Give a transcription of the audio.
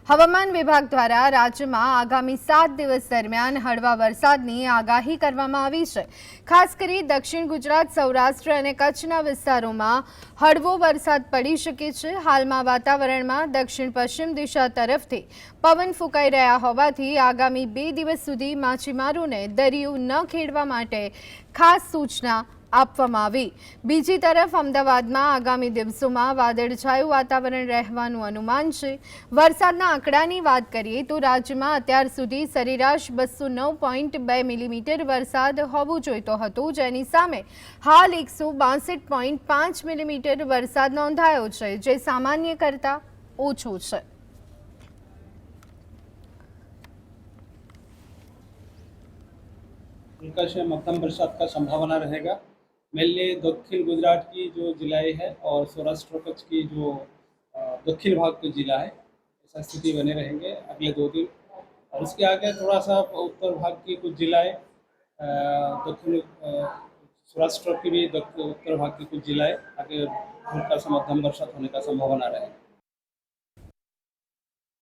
હવામાન વિભાગ દ્વારા રાજ્યમાં આગામી 7 દિવસ દરમિયાન હળવા વરસાદની આગાહી કરવામાં આવી છે। ખાસ કરી દક્ષિણ ગુજરાત, સૌરાષ્ટ્ર અને કચ્છના વિસ્તારોમાં હળવો વરસાદ પડી શકે છે। હાલમાં વાતાવરણમાં દક્ષિણ પશ્ચિમ દિશા તરફથી પવન ફૂંકાઈ રહ્યા હોવાથી આગામી 2 દિવસ સુધી માછીમારોને દરિયો ન ખેડવા માટે ખાસ સૂચના આપવામાં આવી। બીજી તરફ અમદાવાદમાં આગામી દિવસોમાં વાદળછાયું વાતાવરણ રહેવાનું અનુમાન છે। વરસાદના આંકડાની વાત કરીએ તો રાજ્યમાં અત્યાર સુધી સરેરાશ 209.2 મિલીમીટર વરસાદ હોવો જોઈતો હતો, જેની સામે હાલ 162.5 મિલીમીટર વરસાદ નોંધાયો છે, જે સામાન્ય કરતાં ઓછો છે। हल्का से मध्यम बरसात का संभावना रहेगा। मेनली दक्षिण गुजरात की जो जिलाएं है और सौराष्ट्र कच्छ की जो दक्षिण भाग के जिला है, ऐसा स्थिति बने रहेंगे अगले 2 दिन। और उसके आगे थोड़ा सा उत्तर भाग की कुछ जिलाएं, दक्षिण सौराष्ट्र की भी उत्तर भाग की कुछ जिलाएं आगे हल्का सा मध्यम बरसात होने का संभावना रहेगा।